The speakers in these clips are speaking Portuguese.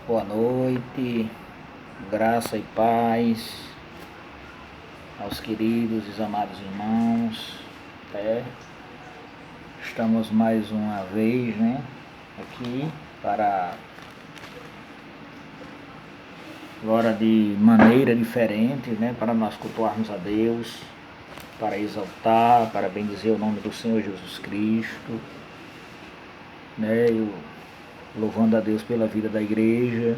Boa noite, graça e paz aos queridos e amados irmãos. Estamos mais uma vez, aqui para agora de maneira diferente, para nós cultuarmos a Deus, para exaltar, para bendizer o nome do Senhor Jesus Cristo, louvando a Deus pela vida da igreja,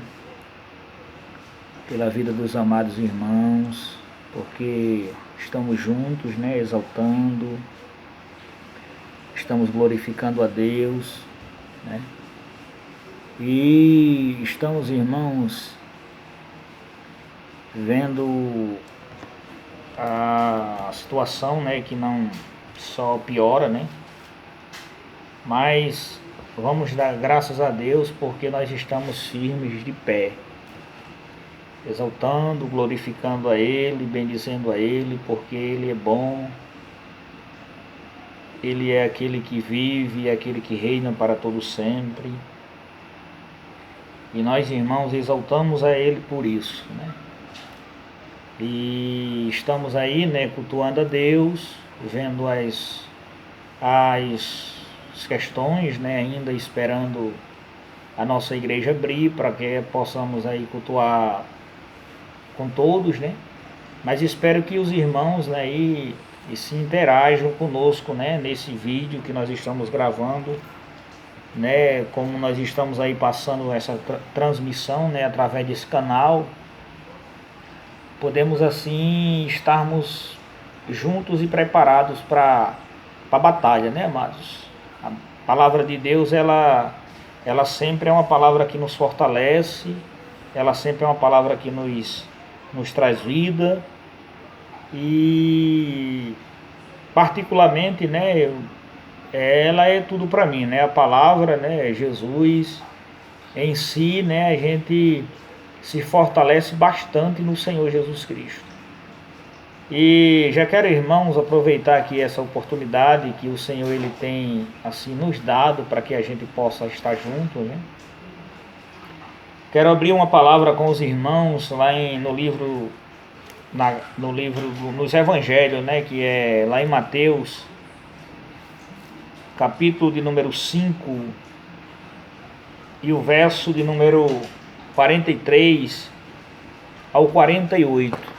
pela vida dos amados irmãos, porque estamos juntos, exaltando, estamos glorificando a Deus, e estamos, irmãos, vendo a situação, que não só piora, mas vamos dar graças a Deus porque nós estamos firmes de pé, exaltando, glorificando a Ele, bendizendo a Ele, porque Ele é bom, Ele é aquele que vive, é aquele que reina para todo sempre. E nós, irmãos, exaltamos a Ele por isso, E estamos aí, cultuando a Deus, vendo as questões, ainda esperando a nossa igreja abrir para que possamos aí cultuar com todos, Mas espero que os irmãos, e se interajam conosco, nesse vídeo que nós estamos gravando, como nós estamos aí passando essa transmissão, através desse canal, podemos assim estarmos juntos e preparados para a batalha, amados? A palavra de Deus, ela sempre é uma palavra que nos fortalece, ela sempre é uma palavra que nos traz vida, e particularmente, ela é tudo para mim, a palavra, Jesus em si, a gente se fortalece bastante no Senhor Jesus Cristo. E já quero, irmãos, aproveitar aqui essa oportunidade que o Senhor ele tem assim nos dado para que a gente possa estar junto, Quero abrir uma palavra com os irmãos lá nos Evangelhos, que é lá em Mateus, capítulo de número 5 e o verso de número 43 ao 48.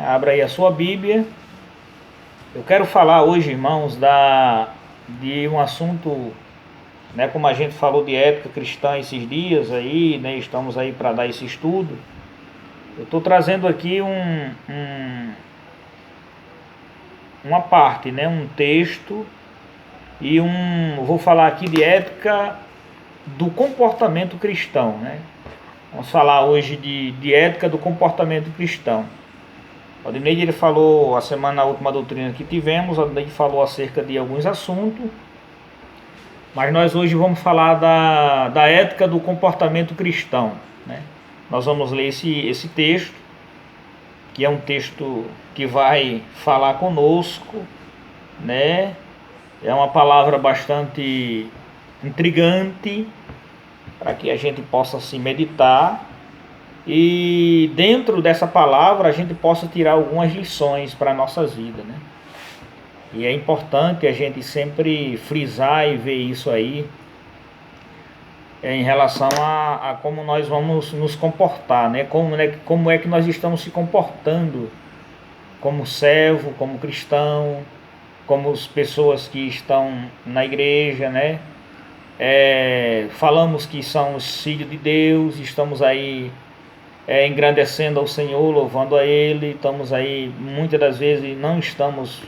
Abra aí a sua Bíblia. Eu quero falar hoje, irmãos, de um assunto, como a gente falou de ética cristã esses dias aí, estamos aí para dar esse estudo. Eu estou trazendo aqui uma parte, um texto, e vou falar aqui de ética do comportamento cristão, Vamos falar hoje de ética do comportamento cristão. O Adneide ele falou na última doutrina que tivemos, o Adneide falou acerca de alguns assuntos, mas nós hoje vamos falar da ética do comportamento cristão, Nós vamos ler esse texto, que é um texto que vai falar conosco, É uma palavra bastante intrigante, para que a gente possa se meditar, e dentro dessa palavra a gente possa tirar algumas lições para a nossa vida, E é importante a gente sempre frisar e ver isso aí, em relação a como nós vamos nos comportar, como é que nós estamos se comportando como servo, como cristão, como as pessoas que estão na igreja, falamos que somos filhos de Deus, estamos aí engrandecendo ao Senhor, louvando a Ele, estamos aí, muitas das vezes não estamos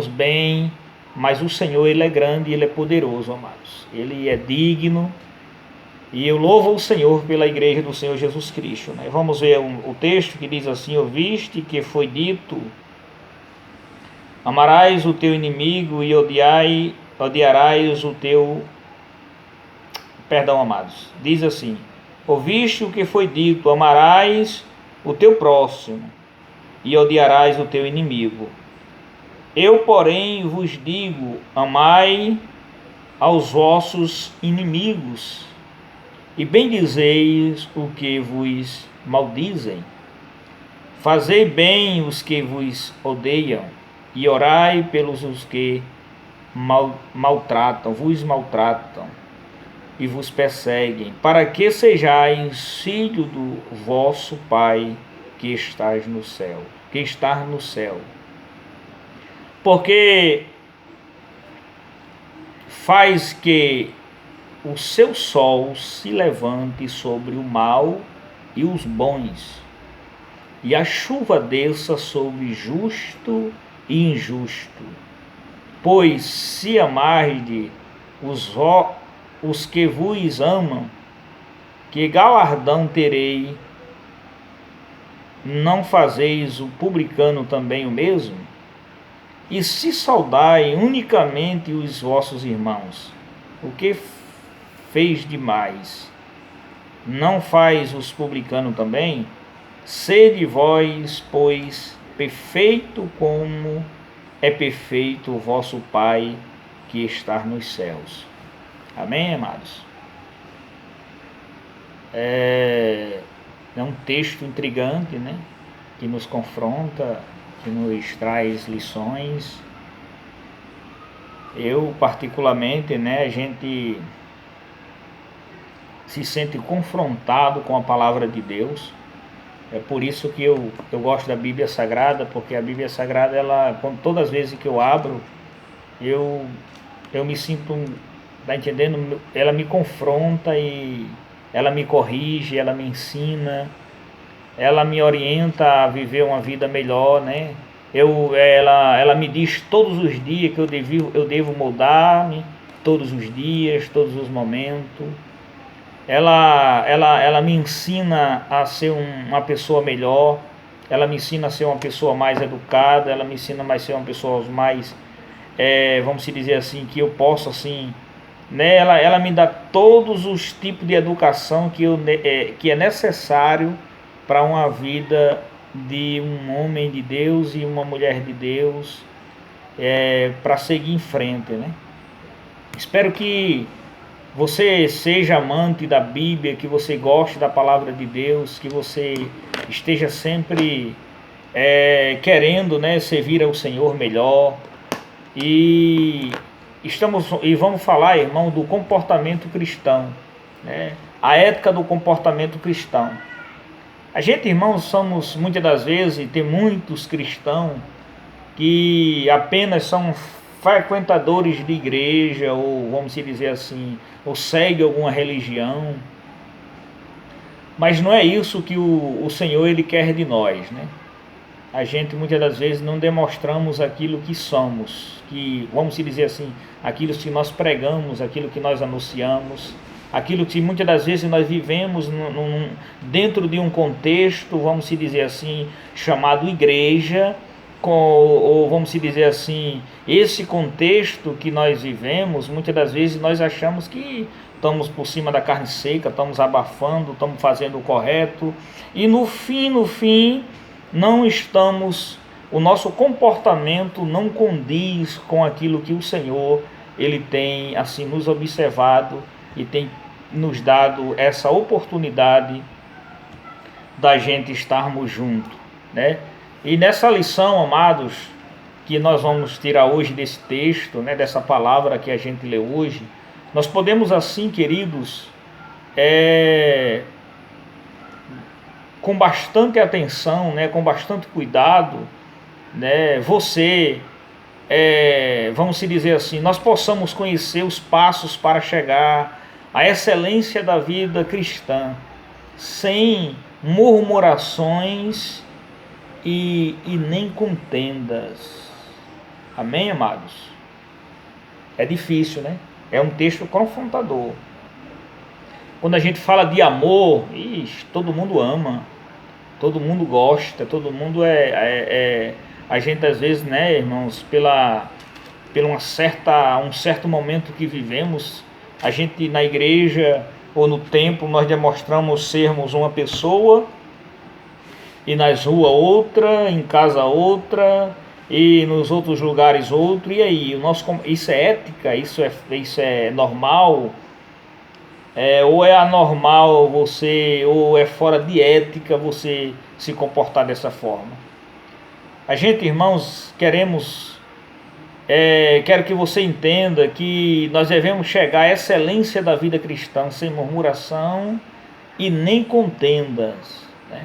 bem, mas o Senhor ele é grande e Ele é poderoso, amados. Ele é digno, e eu louvo o Senhor pela igreja do Senhor Jesus Cristo, Vamos ver o texto que diz assim: ouviste que foi dito, amarás o teu inimigo e odiarás o teu... Perdão, amados. Diz assim: ouviste o que foi dito, amarás o teu próximo e odiarás o teu inimigo. Eu, porém, vos digo, amai aos vossos inimigos e bendizeis o que vos maldizem. Fazei bem os que vos odeiam, e orai pelos os que vos maltratam e vos perseguem, para que sejais filho do vosso Pai que estás no céu, que está no céu. Porque faz que o seu sol se levante sobre o mal e os bons, e a chuva desça sobre justo e injusto. Pois se amardes os que vos amam, que galardão terei? Não fazeis o publicano também o mesmo? E se saudai unicamente os vossos irmãos, o que fez demais? Não faz os publicanos também? Sede vós, pois, perfeito como é perfeito o vosso Pai que está nos céus. Amém, amados? É um texto intrigante, né? Que nos confronta, que nos traz lições. Eu, particularmente, né, a gente se sente confrontado com a palavra de Deus. É por isso que eu gosto da Bíblia Sagrada, porque a Bíblia Sagrada, ela, todas as vezes que eu abro, eu me sinto, tá entendendo? Ela me confronta e ela me corrige, ela me ensina, ela me orienta a viver uma vida melhor, né? Ela me diz todos os dias que eu devo mudar-me, todos os dias, todos os momentos. Ela me ensina a ser uma pessoa melhor, ela me ensina a ser uma pessoa mais educada, ela me ensina a ser uma pessoa mais, vamos dizer assim, que eu posso assim, né? Ela me dá todos os tipos de educação que é necessário para uma vida de um homem de Deus e uma mulher de Deus, para seguir em frente, né? Espero que você seja amante da Bíblia, que você goste da palavra de Deus, que você esteja sempre querendo, né, servir ao Senhor melhor. E vamos falar, irmão, do comportamento cristão, né? A ética do comportamento cristão. A gente, irmãos, somos muitas das vezes, tem muitos cristãos que apenas são frequentadores de igreja, ou vamos dizer assim, ou segue alguma religião, mas não é isso que o Senhor ele quer de nós, né? A gente muitas das vezes não demonstramos aquilo que somos, que vamos dizer assim, aquilo que nós pregamos, aquilo que nós anunciamos, aquilo que muitas das vezes nós vivemos dentro de um contexto, vamos dizer assim, chamado igreja, ou vamos dizer assim, esse contexto que nós vivemos, muitas das vezes nós achamos que estamos por cima da carne seca, estamos abafando, estamos fazendo o correto, e no fim, não estamos, o nosso comportamento não condiz com aquilo que o Senhor, ele tem assim nos observado e tem nos dado essa oportunidade da gente estarmos juntos, né? E nessa lição, amados, que nós vamos tirar hoje desse texto, né, dessa palavra que a gente lê hoje, nós podemos assim, queridos, com bastante atenção, né, com bastante cuidado, né, vamos dizer assim, nós possamos conhecer os passos para chegar à excelência da vida cristã, sem murmurações e nem contendas. Amém, amados? É difícil, né? É um texto confrontador. Quando a gente fala de amor, todo mundo ama, todo mundo gosta, todo mundo a gente às vezes, né, irmãos, um certo momento que vivemos, a gente na igreja ou no templo nós demonstramos sermos uma pessoa, e nas ruas outra, em casa outra, e nos outros lugares outro. E aí, isso é ética? Isso é normal? ou é anormal você, ou é fora de ética você se comportar dessa forma. A gente, irmãos, quero que você entenda que nós devemos chegar à excelência da vida cristã, sem murmuração e nem contendas, né?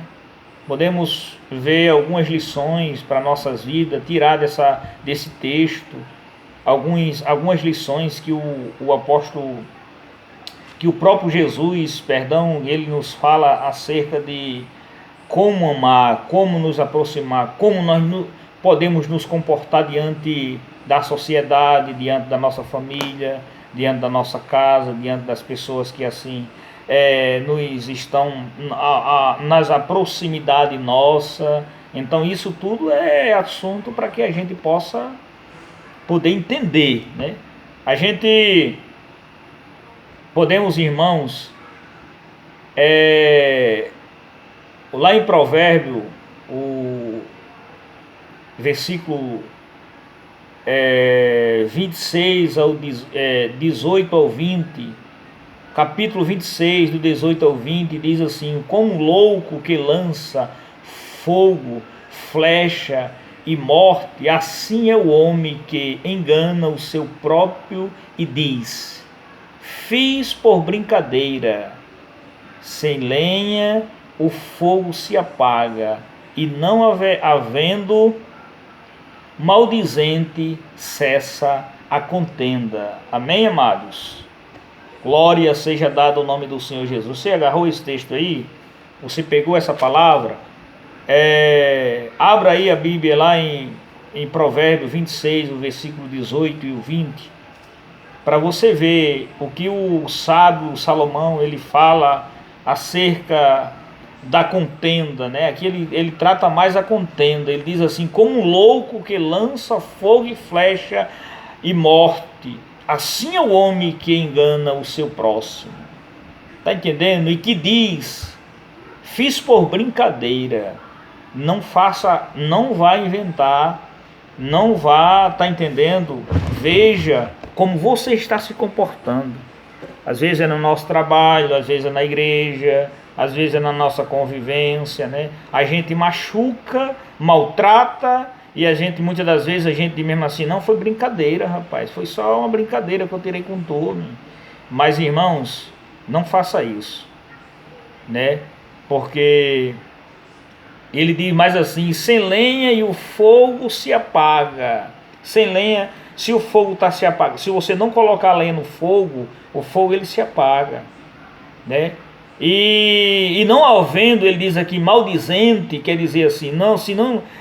Podemos ver algumas lições para nossas vidas, tirar desse texto, algumas lições que o apóstolo, que o próprio Jesus, ele nos fala acerca de como amar, como nos aproximar, como nós podemos nos comportar diante da sociedade, diante da nossa família, diante da nossa casa, diante das pessoas que assim nos estão nas proximidade nossa. Então isso tudo é assunto para que a gente possa poder entender, né? A gente podemos, irmãos, lá em Provérbio, o versículo 26 ao 18 ao 20, capítulo 26, do 18 ao 20, diz assim: como um louco que lança fogo, flecha e morte, assim é o homem que engana o seu próprio e diz: fiz por brincadeira. Sem lenha o fogo se apaga, e não havendo maldizente cessa a contenda. Amém, amados? Glória seja dada ao nome do Senhor Jesus. Você agarrou esse texto aí? Você pegou essa palavra? Abra aí a Bíblia lá em Provérbios 26, o versículo 18 e o 20, para você ver o que o sábio Salomão ele fala acerca da contenda, né? Aqui ele trata mais a contenda. Ele diz assim: como um louco que lança fogo e flecha e morte, assim é o homem que engana o seu próximo. Está entendendo? E que diz: fiz por brincadeira. Não vá inventar, não vá, está entendendo? Veja como você está se comportando. Às vezes é no nosso trabalho, às vezes é na igreja, às vezes é na nossa convivência, né? A gente machuca, maltrata, e muitas das vezes a gente diz mesmo assim: não, foi brincadeira, rapaz, foi só uma brincadeira que eu tirei com todo. Mas, irmãos, não faça isso, né? Porque ele diz mais assim: sem lenha e o fogo se apaga. Sem lenha, se o fogo está se apagando, se você não colocar lenha no fogo, o fogo ele se apaga, né? E não havendo, ele diz aqui, maldizente, quer dizer assim,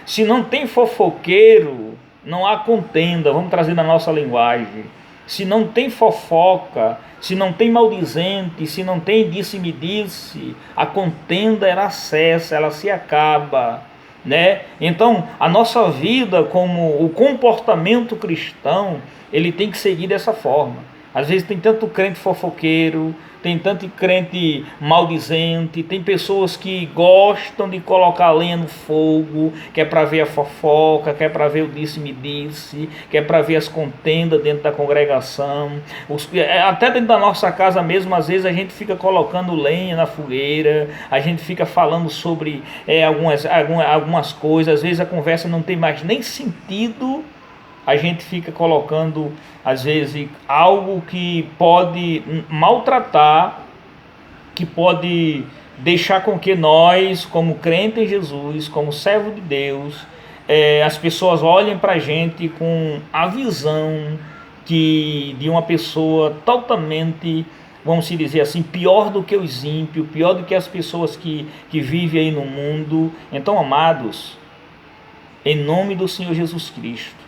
se não tem fofoqueiro, não há contenda. Vamos trazer na nossa linguagem. Se não tem fofoca, se não tem maldizente, se não tem disse-me-disse, a contenda ela cessa, ela se acaba, né? Então a nossa vida, como o comportamento cristão, ele tem que seguir dessa forma. Às vezes tem tanto crente fofoqueiro, tem tanto crente maldizente, tem pessoas que gostam de colocar lenha no fogo, que é para ver a fofoca, que é para ver o disse-me-disse, que é para ver as contendas dentro da congregação. Até dentro da nossa casa mesmo, às vezes a gente fica colocando lenha na fogueira, a gente fica falando sobre algumas coisas, às vezes a conversa não tem mais nem sentido. A gente fica colocando, às vezes, algo que pode maltratar, que pode deixar com que nós, como crente em Jesus, como servo de Deus, as pessoas olhem para a gente com a visão de uma pessoa totalmente, vamos dizer assim, pior do que os ímpios, pior do que as pessoas que vivem aí no mundo. Então, amados, em nome do Senhor Jesus Cristo,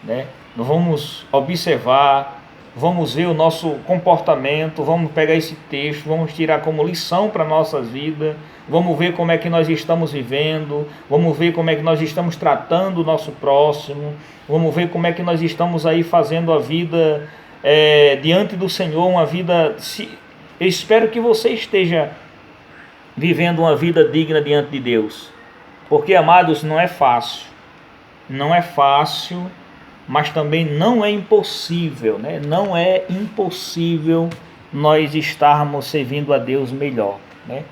né? Nós vamos observar, vamos ver o nosso comportamento, vamos pegar esse texto, vamos tirar como lição para a nossa vida, vamos ver como é que nós estamos vivendo, vamos ver como é que nós estamos tratando o nosso próximo, vamos ver como é que nós estamos aí fazendo a vida diante do Senhor, uma vida... Eu espero que você esteja vivendo uma vida digna diante de Deus, porque, amados, não é fácil, mas também não é impossível, né? Não é impossível nós estarmos servindo a Deus melhor, né?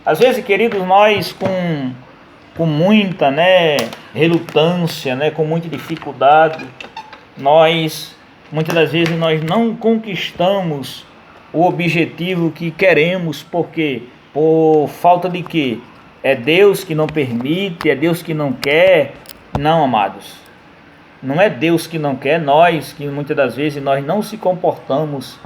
Às vezes, queridos, nós com muita, né, relutância, né, com muita dificuldade, muitas das vezes nós não conquistamos o objetivo que queremos, porque por falta de quê? É Deus que não permite, é Deus que não quer? Não, amados. Não é Deus que não quer, nós que muitas das vezes nós não se comportamos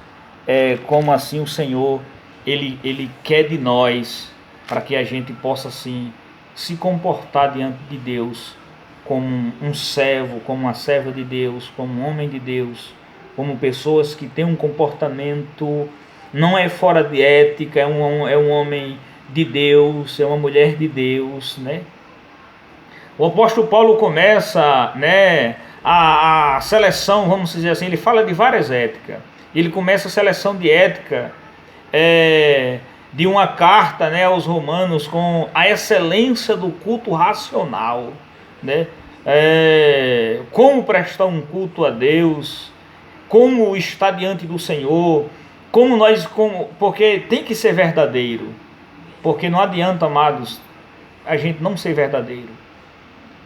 como assim o Senhor, Ele quer de nós, para que a gente possa assim se comportar diante de Deus como um servo, como uma serva de Deus, como um homem de Deus, como pessoas que têm um comportamento, não é fora de ética, é um homem de Deus, é uma mulher de Deus, né? O apóstolo Paulo começa, né, a seleção, vamos dizer assim, ele fala de várias éticas. Ele começa a seleção de ética de uma carta, né, aos romanos com a excelência do culto racional, né? Como prestar um culto a Deus, como estar diante do Senhor, porque tem que ser verdadeiro, porque não adianta, amados, a gente não ser verdadeiro.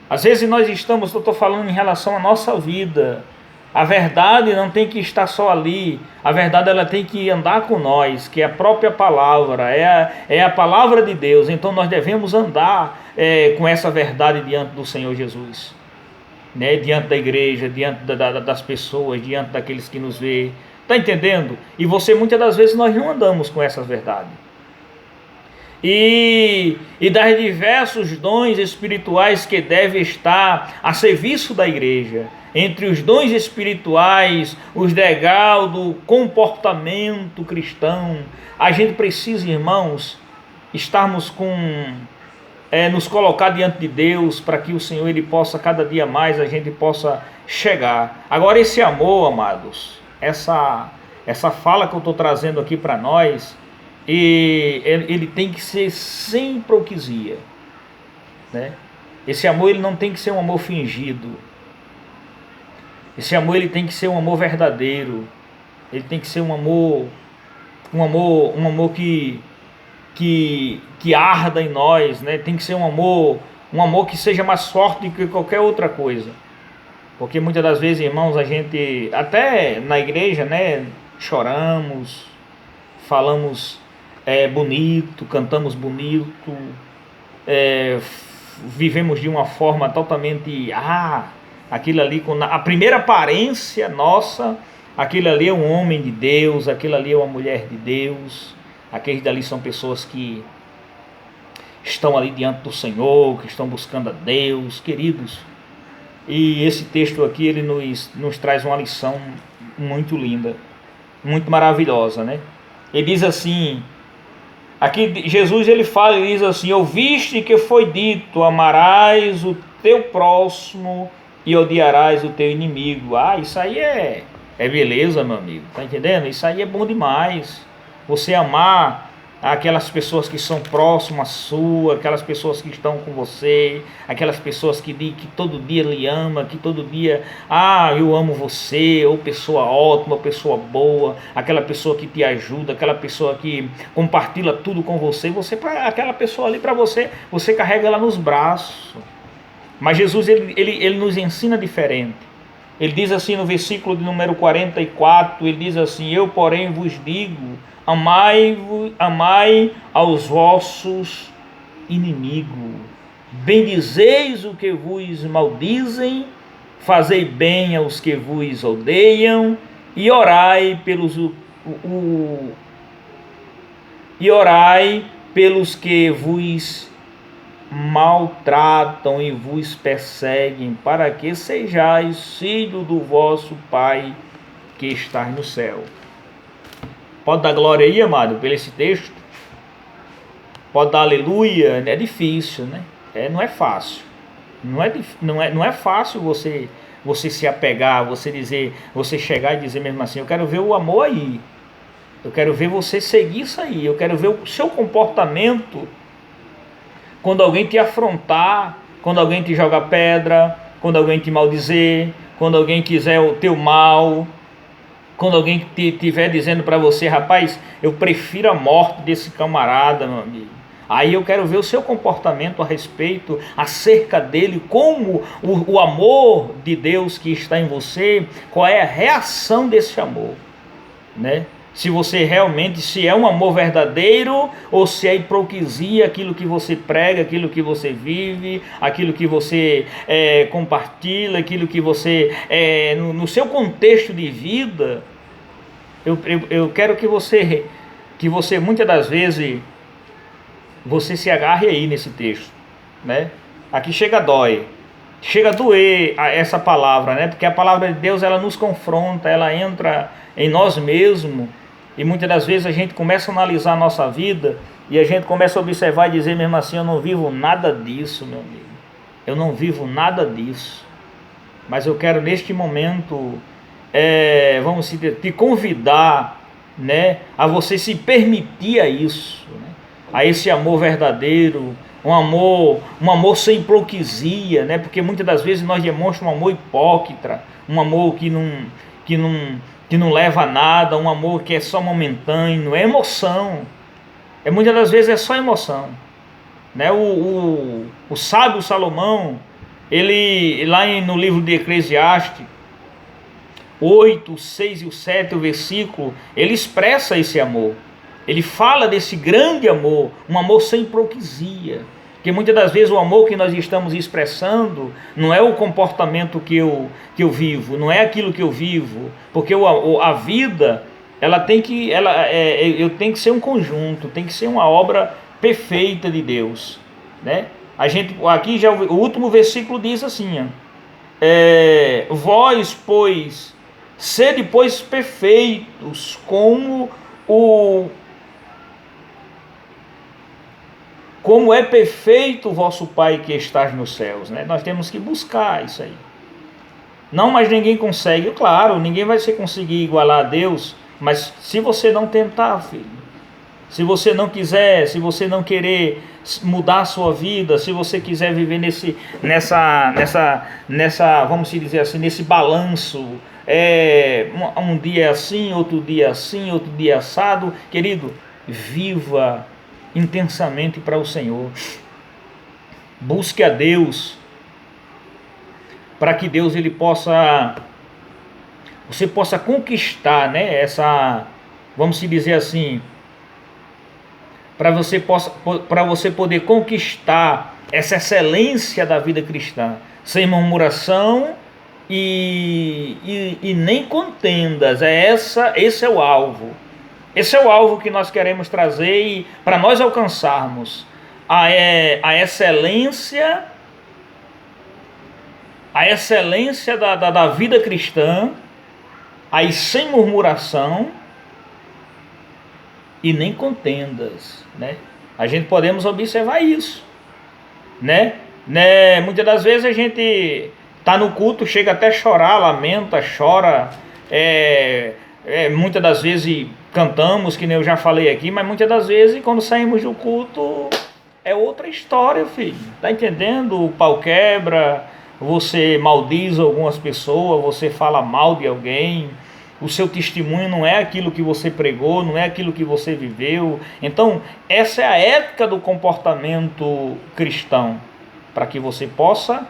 Às vezes nós estamos, eu estou falando em relação à nossa vida, a verdade não tem que estar só ali, a verdade ela tem que andar com nós, que é a própria palavra, é a palavra de Deus. Então nós devemos andar com essa verdade diante do Senhor Jesus, né? Diante da igreja, diante das pessoas, diante daqueles que nos vê. Está entendendo? E muitas das vezes nós não andamos com essas verdades. E das diversos dons espirituais que devem estar a serviço da igreja. Entre os dons espirituais, os degraus do comportamento cristão, a gente precisa, irmãos, estarmos nos colocar diante de Deus, para que o Senhor ele possa, cada dia mais, a gente possa chegar. Agora, esse amor, amados, essa fala que eu estou trazendo aqui para nós, e ele tem que ser sem hipocrisia, né? Esse amor ele não tem que ser um amor fingido. Esse amor ele tem que ser um amor verdadeiro. Ele tem que ser um amor que arda em nós, né? Tem que ser um amor que seja mais forte do que qualquer outra coisa. Porque muitas das vezes, irmãos, a gente até na igreja, né, choramos, falamos bonito, cantamos bonito, vivemos de uma forma totalmente, aquilo ali, com a primeira aparência nossa, aquilo ali é um homem de Deus, aquilo ali é uma mulher de Deus, aqueles dali são pessoas que estão ali diante do Senhor, que estão buscando a Deus, queridos. E esse texto aqui, ele nos traz uma lição muito linda, muito maravilhosa, né? Ele diz assim, aqui Jesus ele diz assim: ouviste que foi dito, amarás o teu próximo e odiarás o teu inimigo. Isso aí é beleza, meu amigo, tá entendendo? Isso aí é bom demais, você amar aquelas pessoas que são próximas sua, aquelas pessoas que estão com você, aquelas pessoas que todo dia lhe ama, que todo dia, eu amo você, ou pessoa ótima, ou pessoa boa, aquela pessoa que te ajuda, aquela pessoa que compartilha tudo com você, aquela pessoa ali para você carrega ela nos braços. Mas Jesus ele nos ensina diferente. Ele diz assim no versículo de número 44, ele diz assim: eu porém vos digo, amai aos vossos inimigos, bendizeis o que vos maldizem, fazei bem aos que vos odeiam, e orai pelos que vos maltratam e vos perseguem, para que sejais filho do vosso Pai que está no céu. Pode dar glória aí, amado, pelo esse texto? Pode dar aleluia? É difícil, né? Não é fácil. Não é fácil você se apegar, você chegar e dizer mesmo assim: eu quero ver o amor aí. Eu quero ver você seguir isso aí. Eu quero ver o seu comportamento quando alguém te afrontar, quando alguém te jogar pedra, quando alguém te maldizer, quando alguém quiser o teu mal. Quando alguém estiver dizendo para você, rapaz, eu prefiro a morte desse camarada, meu amigo. Aí eu quero ver o seu comportamento a respeito, acerca dele, como o amor de Deus que está em você, qual é a reação desse amor, né? Se você realmente, se é um amor verdadeiro, ou se é hipocrisia, aquilo que você prega, aquilo que você vive, aquilo que você compartilha, aquilo que você, no seu contexto de vida. Eu quero que você muitas das vezes, você se agarre aí nesse texto, né? Aqui chega a doer essa palavra, né? Porque a palavra de Deus, ela nos confronta, ela entra em nós mesmos, e muitas das vezes a gente começa a analisar a nossa vida, e a gente começa a observar e dizer mesmo assim, eu não vivo nada disso, meu amigo. Eu não vivo nada disso. Mas eu quero neste momento, vamos dizer, te convidar, né, a você se permitir a isso, né? A esse amor verdadeiro, um amor sem hipocrisia, né? Porque muitas das vezes nós demonstramos um amor hipócrita, um amor que não leva a nada, um amor que é só momentâneo, é emoção. Muitas das vezes é só emoção, né? O sábio Salomão, ele lá no livro de Eclesiastes 8, o 6 e o 7, o versículo, ele expressa esse amor. Ele fala desse grande amor, um amor sem hipocrisia. Porque muitas das vezes o amor que nós estamos expressando não é o comportamento que eu vivo, não é aquilo que eu vivo. Porque a vida, eu tenho que ser um conjunto, tem que ser uma obra perfeita de Deus, né? Aqui já o último versículo diz assim, vós, pois, sede, pois, perfeitos, como é perfeito o vosso Pai que estás nos céus, né? Nós temos que buscar isso aí. Não, mas ninguém consegue. Claro, ninguém vai conseguir igualar a Deus, mas se você não tentar, filho, se você não quiser, se você não querer mudar a sua vida, se você quiser viver nessa, vamos dizer assim, nesse balanço, um dia assim, outro dia assado, querido, viva intensamente para o Senhor. Busque a Deus, para que Deus você possa conquistar, né, vamos dizer assim, para você poder conquistar essa excelência da vida cristã, sem murmuração e nem contendas. Esse é o alvo. Esse é o alvo que nós queremos trazer para nós alcançarmos a excelência da vida cristã, aí sem murmuração e nem contendas, né? A gente podemos observar isso, né? Muitas das vezes a gente está no culto, chega até a chorar, lamenta, chora, muitas das vezes cantamos, que nem eu já falei aqui, mas muitas das vezes quando saímos do culto é outra história, filho. Tá entendendo? O pau quebra, você maldiz algumas pessoas, você fala mal de alguém, o seu testemunho não é aquilo que você pregou, não é aquilo que você viveu. Então, essa é a ética do comportamento cristão, para que você possa,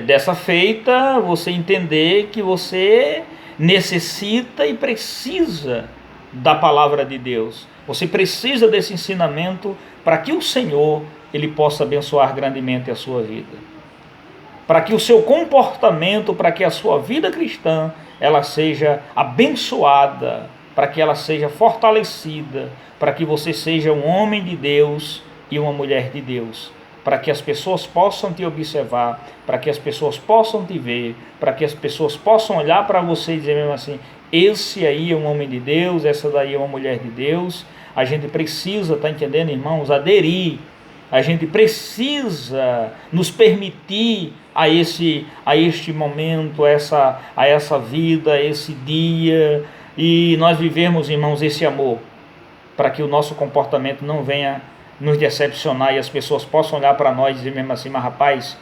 dessa feita, você entender que você necessita e precisa da palavra de Deus. Você precisa desse ensinamento para que o Senhor ele possa abençoar grandemente a sua vida. Para que o seu comportamento, para que a sua vida cristã, ela seja abençoada, para que ela seja fortalecida, para que você seja um homem de Deus e uma mulher de Deus, para que as pessoas possam te observar, para que as pessoas possam te ver, para que as pessoas possam olhar para você e dizer mesmo assim, esse aí é um homem de Deus, essa daí é uma mulher de Deus. A gente precisa, tá entendendo, irmãos, aderir. A gente precisa nos permitir a este momento, a essa vida, a esse dia, e nós vivermos, irmãos, esse amor, para que o nosso comportamento não venha nos decepcionar e as pessoas possam olhar para nós e dizer mesmo assim, mas rapaz,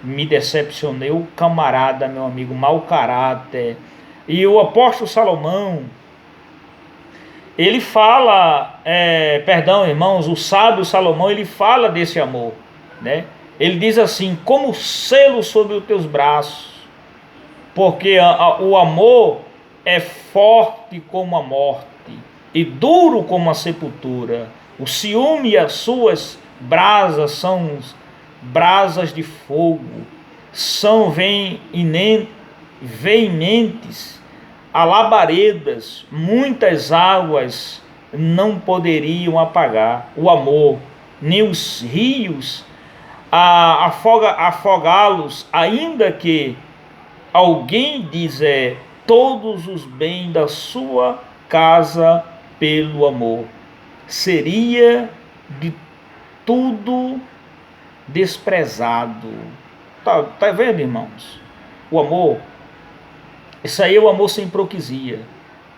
me decepcionei, o camarada, meu amigo, mau caráter, E o apóstolo Salomão, ele fala, perdão, irmãos, o sábio Salomão, ele fala desse amor, né? Ele diz assim: como selo sobre os teus braços, porque o amor é forte como a morte e duro como a sepultura. O ciúme e as suas brasas são brasas de fogo, são veementes, a labaredas, muitas águas não poderiam apagar o amor, nem os rios afogá-los, ainda que alguém dizer todos os bens da sua casa pelo amor, seria de tudo desprezado. Tá vendo, irmãos? O amor, isso aí é o amor sem hipocrisia.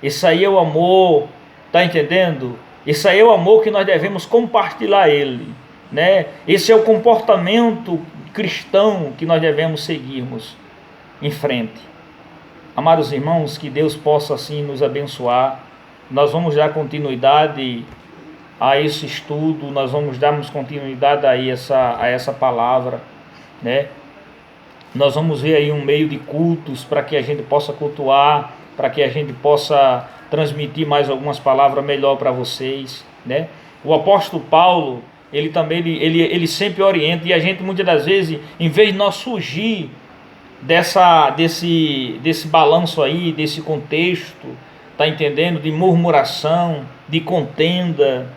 Isso aí é o amor, tá entendendo? Isso aí é o amor que nós devemos compartilhar ele, né? Esse é o comportamento cristão que nós devemos seguirmos em frente. Amados irmãos, que Deus possa assim nos abençoar. Nós vamos dar continuidade a esse estudo, nós vamos darmos continuidade a essa palavra, né? Nós vamos ver aí um meio de cultos para que a gente possa cultuar, para que a gente possa transmitir mais algumas palavras melhor para vocês, né? O apóstolo Paulo, ele também ele sempre orienta, e a gente muitas das vezes, em vez de nós fugir desse balanço aí, desse contexto, tá entendendo? De murmuração, de contenda,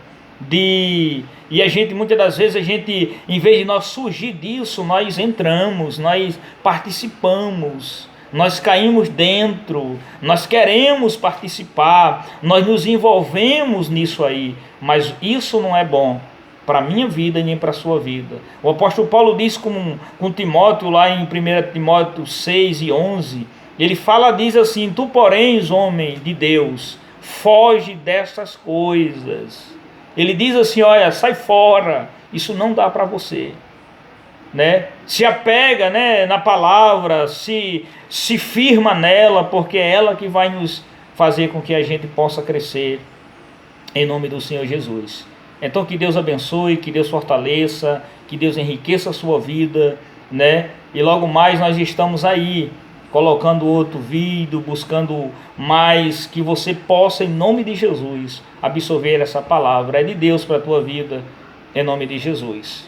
e a gente muitas das vezes, em vez de nós fugir disso, nós entramos, nós participamos, nós caímos dentro, nós queremos participar, nós nos envolvemos nisso aí, mas isso não é bom para a minha vida nem para a sua vida. O apóstolo Paulo diz com Timóteo, lá em 1 Timóteo 6:11, ele diz assim: tu, porém, homem de Deus, foge dessas coisas. Ele diz assim: olha, sai fora, isso não dá para você, né? Se apega, né, na palavra, se firma nela, porque é ela que vai nos fazer com que a gente possa crescer, em nome do Senhor Jesus. Então que Deus abençoe, que Deus fortaleça, que Deus enriqueça a sua vida, né? E logo mais nós estamos aí, colocando outro vídeo, buscando mais, que você possa, em nome de Jesus, absorver essa palavra. É de Deus para a tua vida, em nome de Jesus.